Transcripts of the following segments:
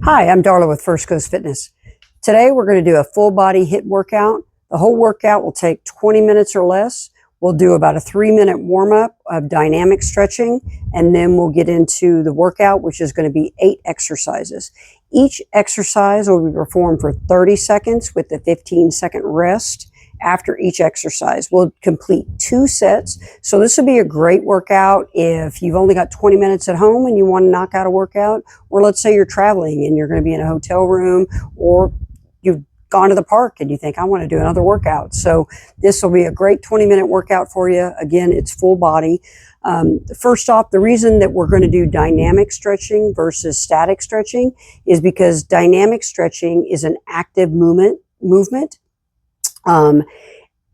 Hi, I'm Darla with First Coast Fitness. Today we're going to do a full body HIIT workout. The whole workout will take 20 minutes or less. We'll do about a 3-minute warm-up of dynamic stretching, and then we'll get into the workout, which is going to be 8 exercises. Each exercise will be performed for 30 seconds with a 15-second rest. After each exercise, we'll complete 2 sets. So this would be a great workout if you've only got 20 minutes at home and you want to knock out a workout, or let's say you're traveling and you're going to be in a hotel room, or you've gone to the park and you think, I want to do another workout. So this will be a great 20-minute workout for you. Again, it's full body. First off, the reason that we're going to do dynamic stretching versus static stretching is because dynamic stretching is an active movement.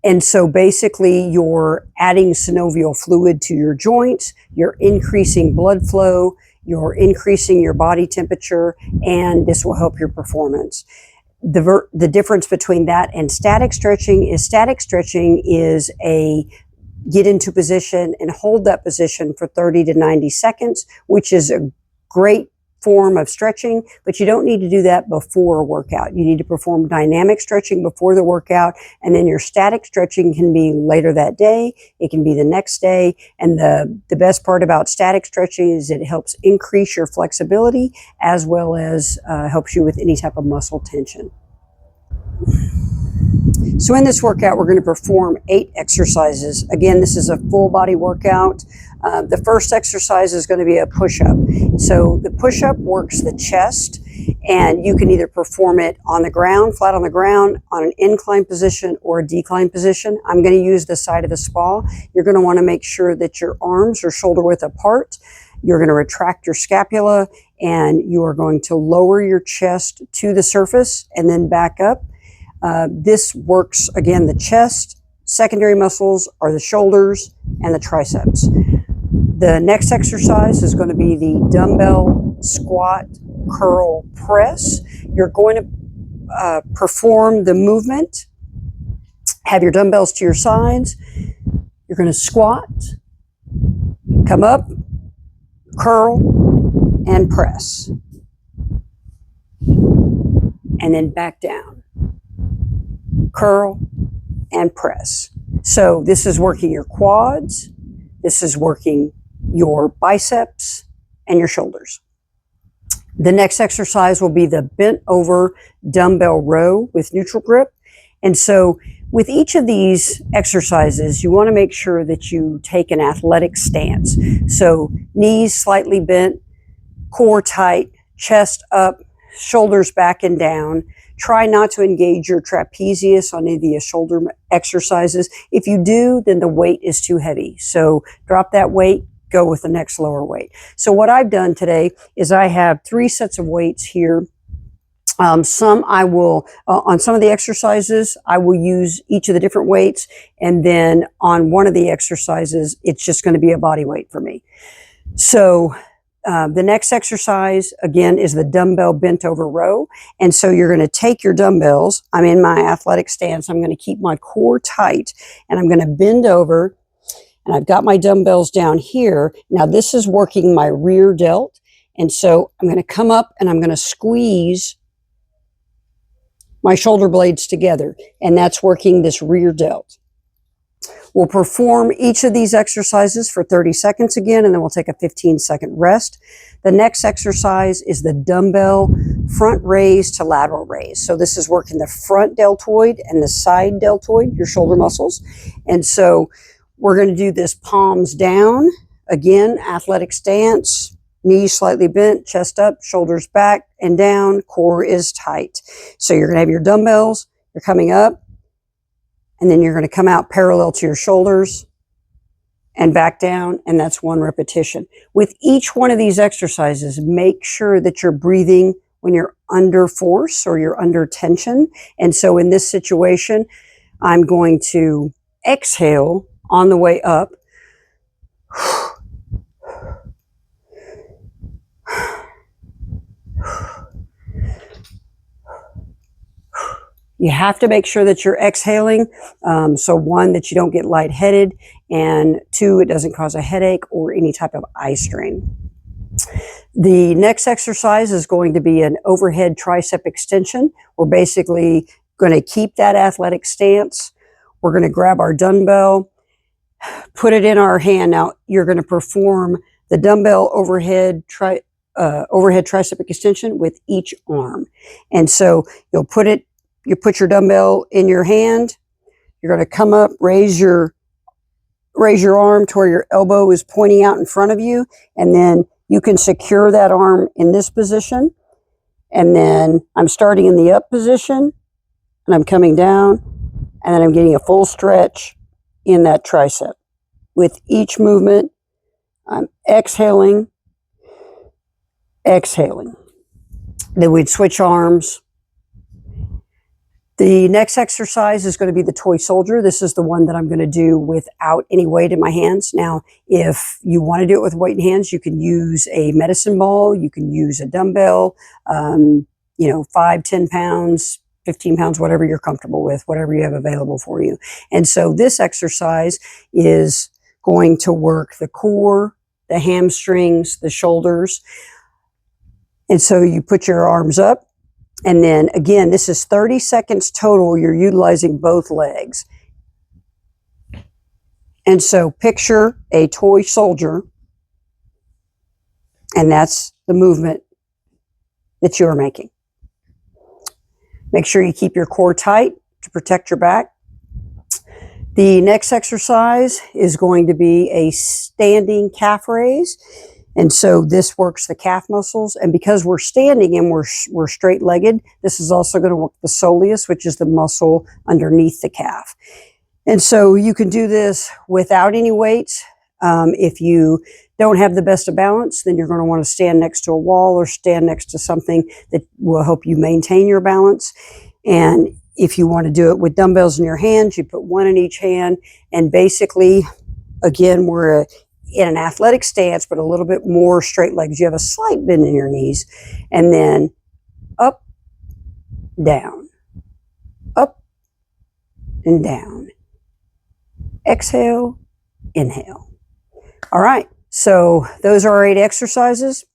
And so basically you're adding synovial fluid to your joints, you're increasing blood flow, you're increasing your body temperature, and this will help your performance. The difference between that and static stretching is a get into position and hold that position for 30 to 90 seconds, which is a great form of stretching, but you don't need to do that before a workout. You need to perform dynamic stretching before the workout, and then your static stretching can be later that day, it can be the next day, and the best part about static stretching is it helps increase your flexibility as well as helps you with any type of muscle tension. So in this workout, we're going to perform 8 exercises. Again, this is a full body workout. The first exercise is going to be a push-up. So the push-up works the chest, and you can either perform it on the ground, flat on the ground, on an incline position or a decline position. I'm going to use the side of the spa. You're going to want to make sure that your arms are shoulder width apart. You're going to retract your scapula, and you are going to lower your chest to the surface and then back up. This works, again, the chest. Secondary muscles are the shoulders and the triceps. The next exercise is going to be the dumbbell squat curl press. You're going to perform the movement, have your dumbbells to your sides. You're going to squat, come up, curl, and press. And then back down. Curl and press. So this is working your quads, this is working your biceps and your shoulders. The next exercise will be the bent over dumbbell row with neutral grip. And so with each of these exercises, you want to make sure that you take an athletic stance. So knees slightly bent, core tight, chest up, shoulders back and down. Try not to engage your trapezius on any of the shoulder exercises. If you do, then the weight is too heavy. So drop that weight, go with the next lower weight. So what I've done today is I have 3 sets of weights here. On some of the exercises, I will use each of the different weights. And then on one of the exercises, it's just going to be a body weight for me. So the next exercise, again, is the dumbbell bent over row. And so you're going to take your dumbbells. I'm in my athletic stance. I'm going to keep my core tight, and I'm going to bend over, and I've got my dumbbells down here. Now this is working my rear delt. And so I'm going to come up and I'm going to squeeze my shoulder blades together, and that's working this rear delt. We'll perform each of these exercises for 30 seconds again, and then we'll take a 15-second rest. The next exercise is the dumbbell front raise to lateral raise. So this is working the front deltoid and the side deltoid, your shoulder muscles. And so we're going to do this palms down. Again, athletic stance, knees slightly bent, chest up, shoulders back and down, core is tight. So you're going to have your dumbbells, you're coming up, and then you're going to come out parallel to your shoulders and back down, and that's 1 repetition. With each one of these exercises, make sure that you're breathing when you're under force or you're under tension. And so in this situation, I'm going to exhale on the way up. You have to make sure that you're exhaling. So 1, that you don't get lightheaded, and 2, it doesn't cause a headache or any type of eye strain. The next exercise is going to be an overhead tricep extension. We're basically going to keep that athletic stance. We're going to grab our dumbbell, put it in our hand. Now you're going to perform the dumbbell overhead tricep extension with each arm. And so you put your dumbbell in your hand. You're going to come up, raise your arm to where your elbow is pointing out in front of you, and then you can secure that arm in this position. And then I'm starting in the up position, and I'm coming down, and then I'm getting a full stretch in that tricep. With each movement, I'm exhaling. Then we'd switch arms. The next exercise is going to be the toy soldier. This is the one that I'm going to do without any weight in my hands. Now, if you want to do it with weight in hands, you can use a medicine ball. You can use a dumbbell, 5, 10 pounds, 15 pounds, whatever you're comfortable with, whatever you have available for you. And so this exercise is going to work the core, the hamstrings, the shoulders. And so you put your arms up. And then again, this is 30 seconds total. You're utilizing both legs. And so picture a toy soldier, and that's the movement that you're making. Make sure you keep your core tight to protect your back. The next exercise is going to be a standing calf raise. And so this works the calf muscles. And because we're standing and we're straight-legged, this is also going to work the soleus, which is the muscle underneath the calf. And so you can do this without any weights. If you don't have the best of balance, then you're going to want to stand next to a wall or stand next to something that will help you maintain your balance. And if you want to do it with dumbbells in your hands, you put one in each hand. And basically, again, we're in an athletic stance, but a little bit more straight legs. You have a slight bend in your knees, and then up, down, up, and down. Exhale, inhale. All right, so those are our 8 exercises.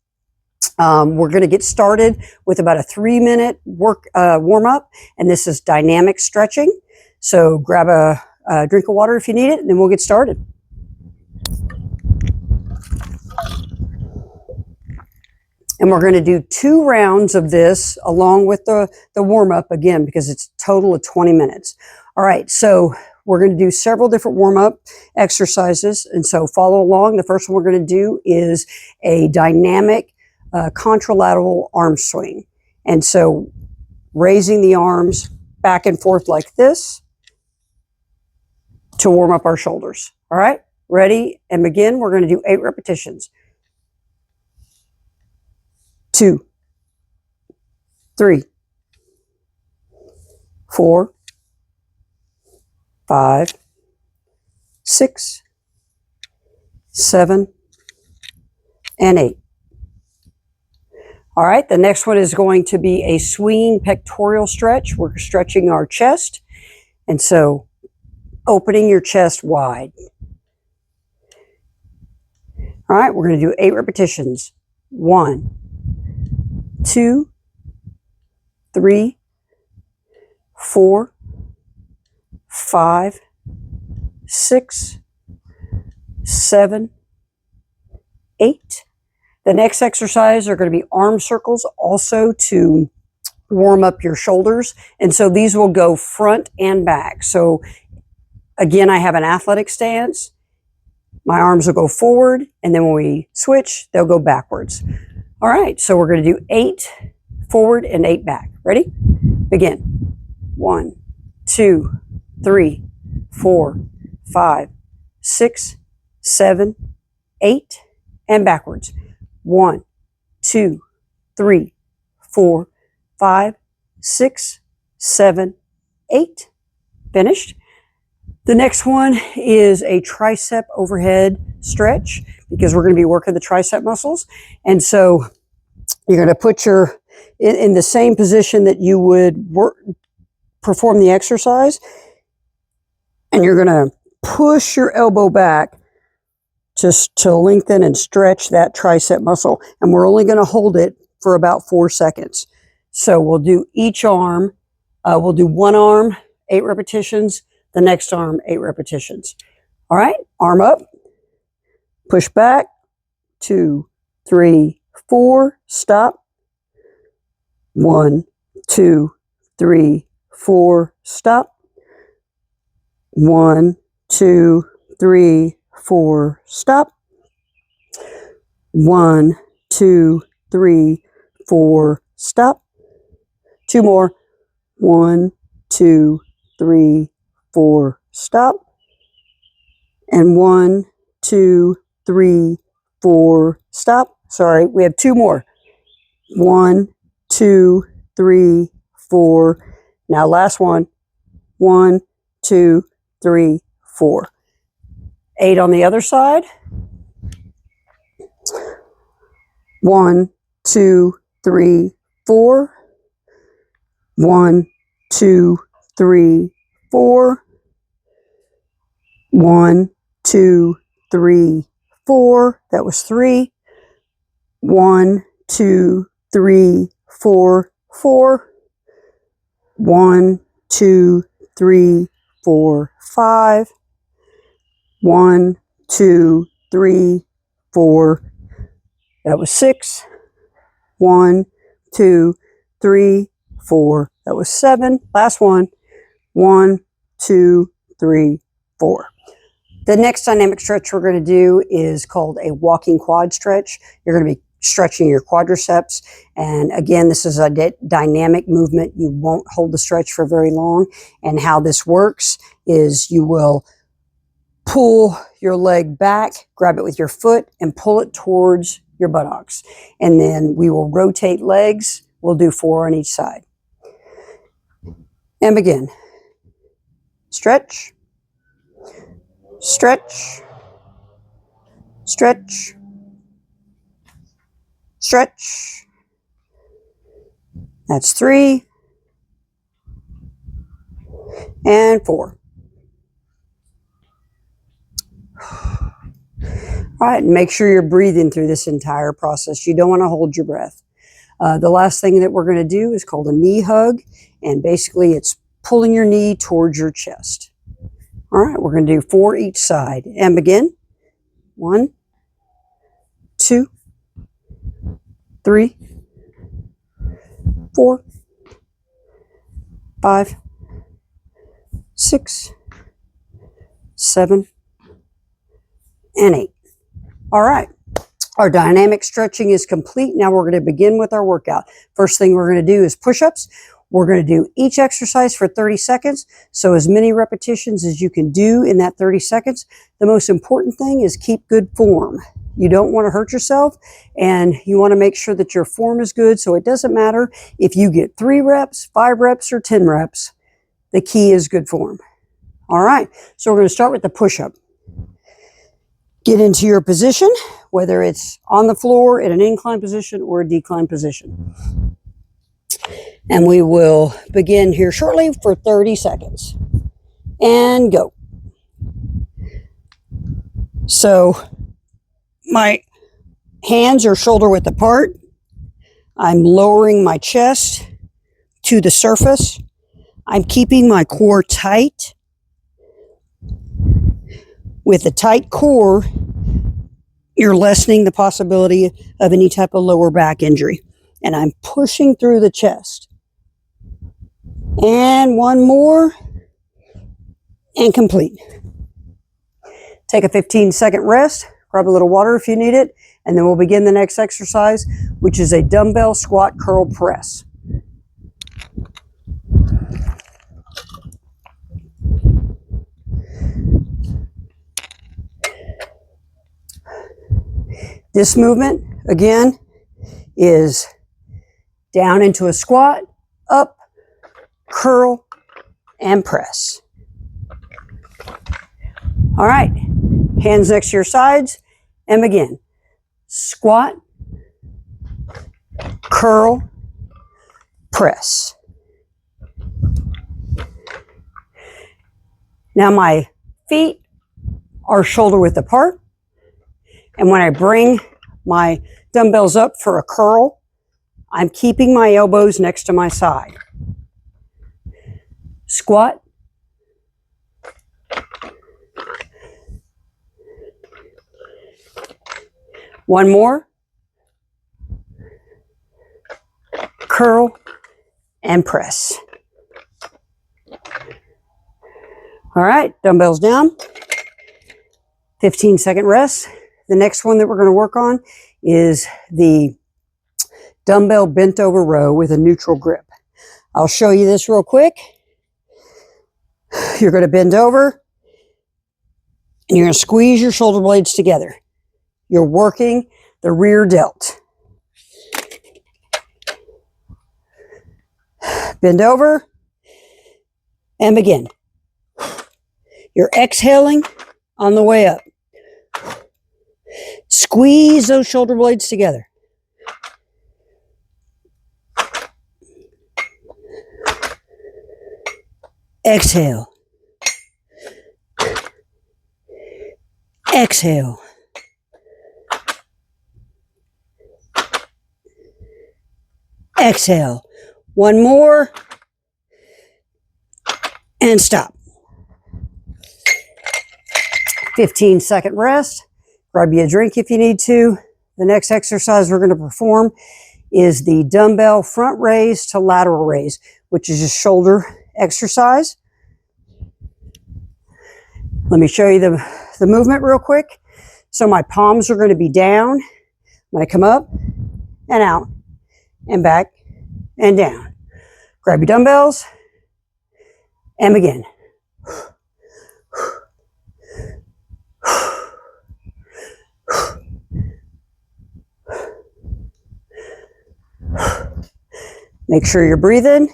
We're going to get started with about a 3-minute warm up, and this is dynamic stretching. So grab a drink of water if you need it, and then we'll get started. And we're going to do 2 rounds of this along with the warm-up again, because it's a total of 20 minutes. All right, so we're going to do several different warm-up exercises. And so follow along. The first one we're going to do is a dynamic contralateral arm swing. And so raising the arms back and forth like this to warm up our shoulders. All right, ready and begin. We're going to do 8 repetitions. 2, 3, 4, 5, 6, 7, and 8. All right, the next one is going to be a swinging pectoral stretch. We're stretching our chest, and so opening your chest wide. All right, we're going to do 8 repetitions. 1, 2, 3, 4, 5, 6, 7, 8. The next exercise are going to be arm circles, also to warm up your shoulders. And so these will go front and back. So again, I have an athletic stance. My arms will go forward, and then when we switch, they'll go backwards. All right, so we're going to do 8 forward and 8 back. Ready? Begin. 1, 2, 3, 4, 5, 6, 7, 8, and backwards. 1, 2, 3, 4, 5, 6, 7, 8. Finished. The next one is a tricep overhead stretch, because we're going to be working the tricep muscles. And so you're going to put in the same position that you would perform the exercise. And you're going to push your elbow back just to lengthen and stretch that tricep muscle. And we're only going to hold it for about 4 seconds. So we'll do each arm. We'll do one arm, 8 repetitions. The next arm, 8 repetitions. All right, arm up. Push back. 2, 3, 4. Stop. 1, 2, 3, 4. Stop. 1, 2, 3, 4. Stop. 1, 2, 3, 4. Stop. 2 more. 1, 2, 3, 4. Stop. And 1, 2, 3, 4. Stop. Sorry, we have 2 more. 1, 2, 3, 4. Now last one. 1, 2, 3, 4. 8 on the other side. 1, 2, 3, 4. 1, 2, 3, 4. 1, 2, 3, 4. That was 3. 1, 2, 3, 4. 4. 1, 2, 3, 4, 5. 1, 2, 3, 4. That was 6. 1, 2, 3, 4. That was 7. Last one. 1, 2, 3, 4. The next dynamic stretch we're going to do is called a walking quad stretch. You're going to be stretching your quadriceps. And again, this is a dynamic movement. You won't hold the stretch for very long. And how this works is you will pull your leg back, grab it with your foot, and pull it towards your buttocks. And then we will rotate legs. We'll do 4 on each side. And begin. Stretch. Stretch. Stretch. Stretch. That's 3. And 4. All right, and make sure you're breathing through this entire process. You don't want to hold your breath. The last thing that we're going to do is called a knee hug. And basically it's pulling your knee towards your chest. All right, we're going to do 4 each side. And begin. 1, 2, 3, 4, 5, 6, 7, and 8. All right. Our dynamic stretching is complete. Now we're going to begin with our workout. First thing we're going to do is push-ups. We're going to do each exercise for 30 seconds. So as many repetitions as you can do in that 30 seconds. The most important thing is keep good form. You don't want to hurt yourself, and you want to make sure that your form is good. So it doesn't matter if you get 3 reps, 5 reps, or 10 reps. The key is good form. All right. So we're going to start with the push-up. Get into your position, whether it's on the floor in an incline position or a decline position. And we will begin here shortly for 30 seconds. And go. So my hands are shoulder width apart. I'm lowering my chest to the surface. I'm keeping my core tight. With a tight core, you're lessening the possibility of any type of lower back injury. And I'm pushing through the chest. And 1 more. And complete. Take a 15-second rest. Grab a little water if you need it. And then we'll begin the next exercise, which is a dumbbell squat curl press. This movement, again, is down into a squat, up, curl, and press. All right, hands next to your sides, and begin. Squat, curl, press. Now my feet are shoulder width apart. And when I bring my dumbbells up for a curl, I'm keeping my elbows next to my side. Squat. One more. Curl and press. All right, dumbbells down. 15-second rest. The next one that we're going to work on is the dumbbell bent over row with a neutral grip. I'll show you this real quick. You're going to bend over and you're going to squeeze your shoulder blades together. You're working the rear delt. Bend over and begin. You're exhaling on the way up. Squeeze those shoulder blades together. Exhale. Exhale. Exhale. One more. And stop. 15-second rest. Grab you a drink if you need to. The next exercise we're going to perform is the dumbbell front raise to lateral raise, which is a shoulder exercise. Let me show you the movement real quick. So my palms are going to be down. I'm going to come up and out and back and down. Grab your dumbbells and begin. Make sure you're breathing.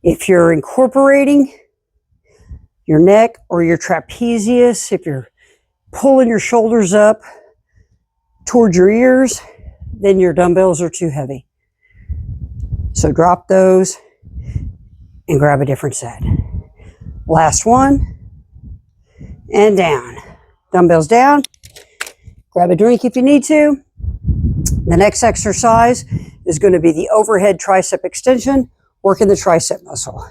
If you're incorporating your neck or your trapezius, if you're pulling your shoulders up towards your ears, then your dumbbells are too heavy. So drop those and grab a different set. Last one. And down. Dumbbells down. Grab a drink if you need to. The next exercise is going to be the overhead tricep extension, working the tricep muscle.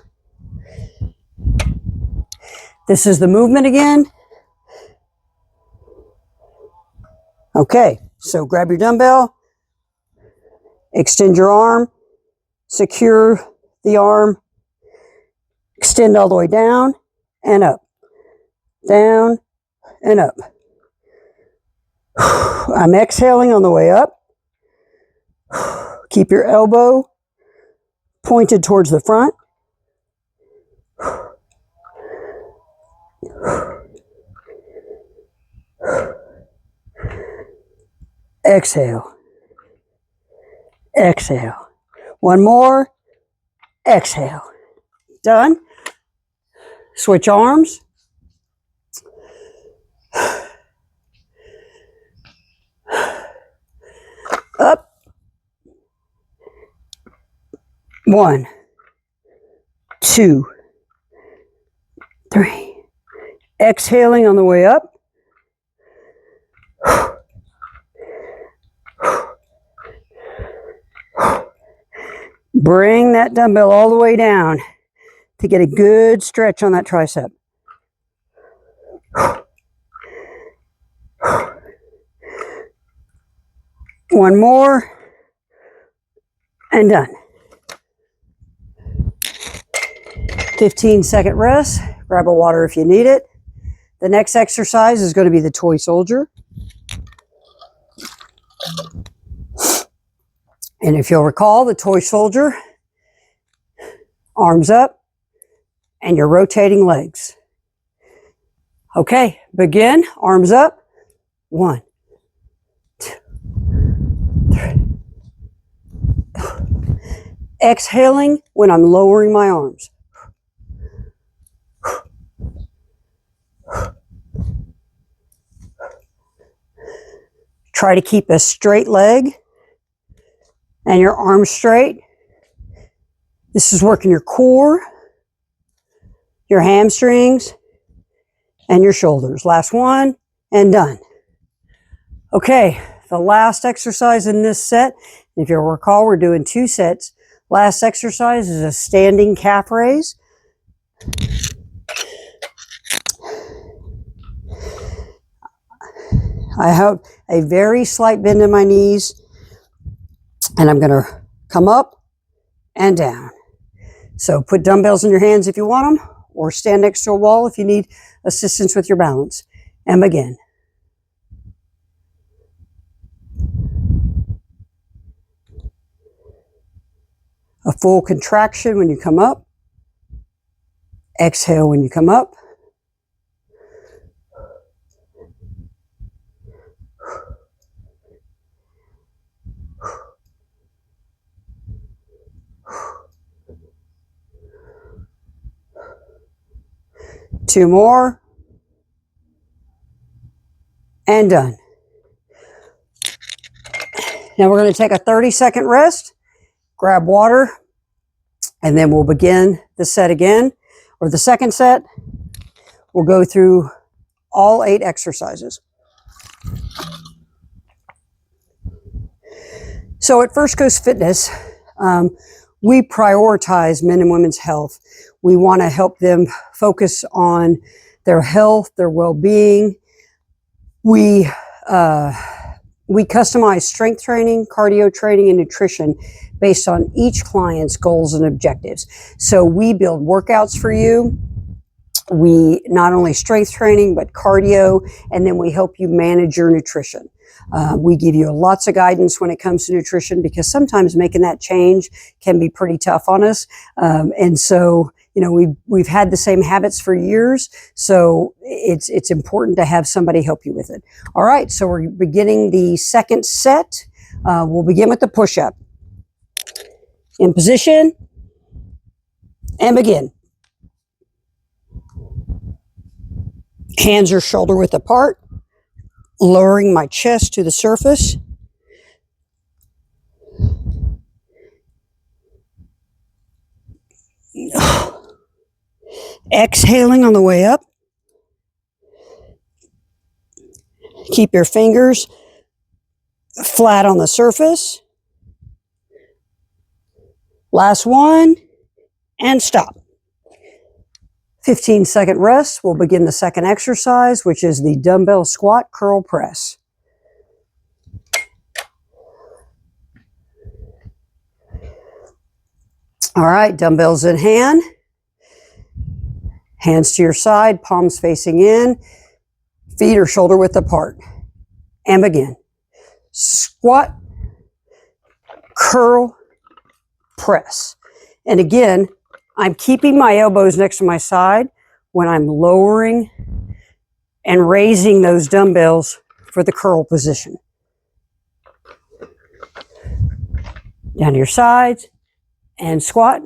This is the movement again. Okay, so grab your dumbbell, extend your arm, secure the arm, extend all the way down and up, down and up. I'm exhaling on the way up. Keep your elbow pointed towards the front. Exhale. Exhale. One more. Exhale. Done. Switch arms. Up. 1, 2, 3. Exhaling on the way up. Bring that dumbbell all the way down to get a good stretch on that tricep. One more. And done. 15-second rest. Grab a water if you need it. The next exercise is going to be the toy soldier. And if you'll recall, the toy soldier, arms up, and you're rotating legs. Okay, begin. Arms up. 1, 2, 3. Exhaling when I'm lowering my arms. Try to keep a straight leg and your arms straight. This is working your core, your hamstrings, and your shoulders. Last one, and done. Okay, the last exercise in this set, if you'll recall, we're doing 2 sets. Last exercise is a standing calf raise. I have a very slight bend in my knees, and I'm going to come up and down. So put dumbbells in your hands if you want them, or stand next to a wall if you need assistance with your balance. And begin. A full contraction when you come up. Exhale when you come up. Two more. And done. Now we're going to take a 30-second rest, grab water, and then we'll begin the set again, or the second set. We'll go through all 8 exercises. So at First Coast Fitness, we prioritize men and women's health. We want to help them focus on their health, their well-being. We customize strength training, cardio training, and nutrition based on each client's goals and objectives. So we build workouts for you. We not only strength training, but cardio, and then we help you manage your nutrition. We give you lots of guidance when it comes to nutrition, because sometimes making that change can be pretty tough on us. And so, you know, we've had the same habits for years, so it's important to have somebody help you with it. All right, so we're beginning the second set. We'll begin with the push-up. In position, and begin. Hands are shoulder width apart, lowering my chest to the surface. Exhaling on the way up. Keep your fingers flat on the surface. Last one, and stop. 15-second rest. We'll begin the second exercise, which is the dumbbell squat curl press. All right, dumbbells in hand. Hands to your side, palms facing in. Feet are shoulder width apart. And begin. Squat, curl, press. And again, I'm keeping my elbows next to my side when I'm lowering and raising those dumbbells for the curl position. Down to your sides and squat.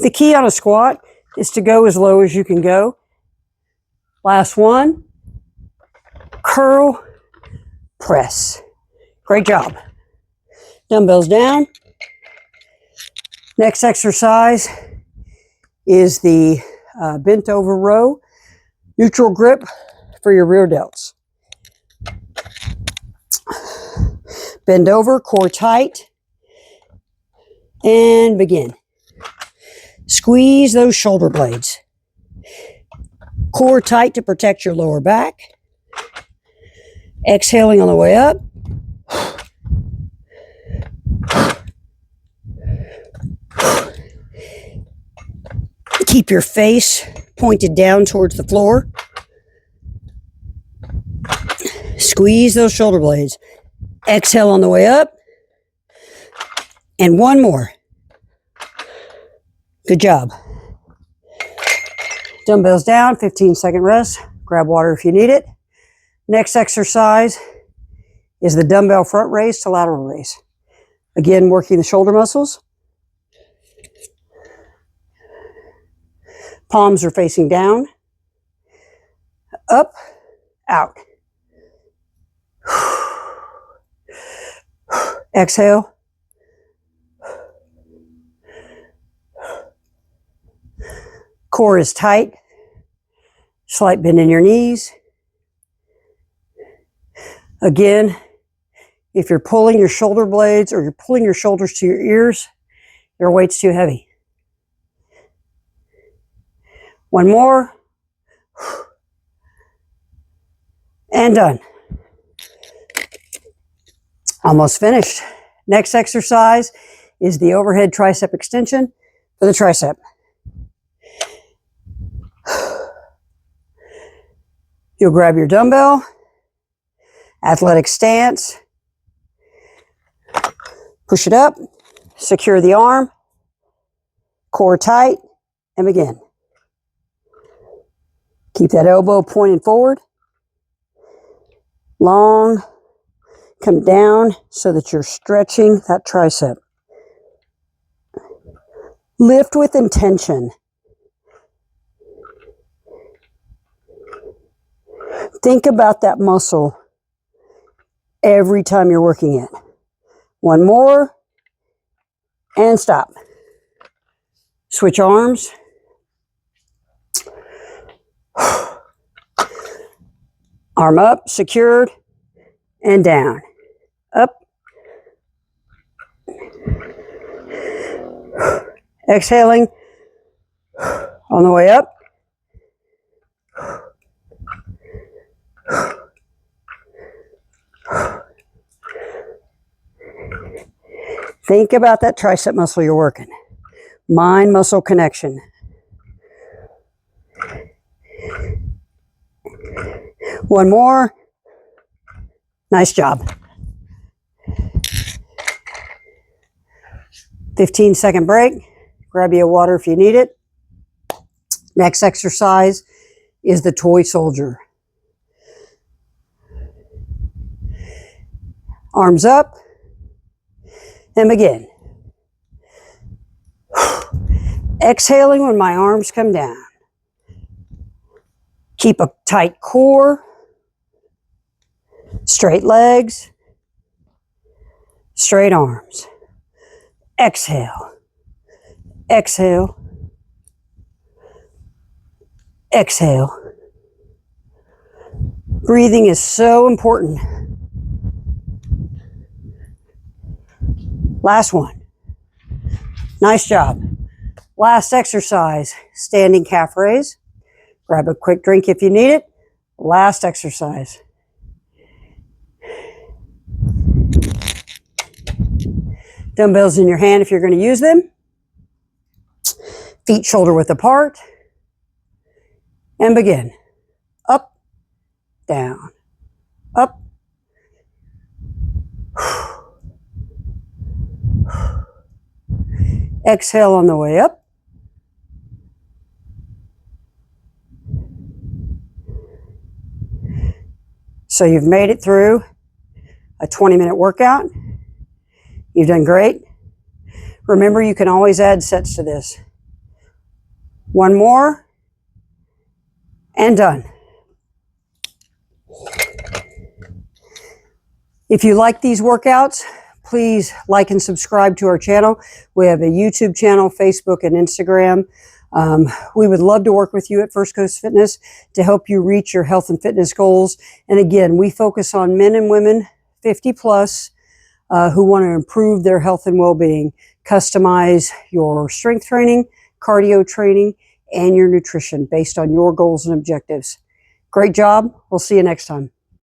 The key on a squat is to go as low as you can go. Last one. Curl, press. Great job. Dumbbells down. Next exercise is the bent over row, neutral grip for your rear delts. Bend over, core tight, and begin. Squeeze those shoulder blades. Core tight to protect your lower back. Exhaling on the way up. Keep your face pointed down towards the floor. Squeeze those shoulder blades. Exhale on the way up. And one more. Good job. Dumbbells down, 15-second rest. Grab water if you need it. Next exercise is the dumbbell front raise to lateral raise. Again, working the shoulder muscles. Palms are facing down, up, out. Exhale. Core is tight. Slight bend in your knees. Again, if you're pulling your shoulder blades or you're pulling your shoulders to your ears, your weight's too heavy. One more. And done. Almost finished. Next exercise is the overhead tricep extension for the tricep. You'll grab your dumbbell, athletic stance, push it up, secure the arm, core tight, and begin. Keep that elbow pointing forward. Long, come down so that you're stretching that tricep. Lift with intention. Think about that muscle every time you're working it. One more, and stop. Switch arms. Arm up, secured, and down. Up. Exhaling on the way up. Think about that tricep muscle you're working. Mind-muscle connection. One more. Nice job. 15-second break. Grab you a water if you need it. Next exercise is the toy soldier. Arms up. And begin. Exhaling when my arms come down. Keep a tight core. Straight legs. Straight arms. Exhale. Exhale. Exhale. Breathing is so important. Last one. Nice job. Last exercise, standing calf raise. Grab a quick drink if you need it. Last exercise. Dumbbells in your hand if you're going to use them. Feet shoulder width apart. And begin. Up, down, up. Exhale on the way up. So you've made it through a 20-minute workout. You've done great. Remember, you can always add sets to this. One more, and done. If you like these workouts, please like and subscribe to our channel. We have a YouTube channel, Facebook, and Instagram. We would love to work with you at First Coast Fitness to help you reach your health and fitness goals. And again, we focus on men and women 50 plus who want to improve their health and well-being. Customize your strength training, cardio training, and your nutrition based on your goals and objectives. Great job. We'll see you next time.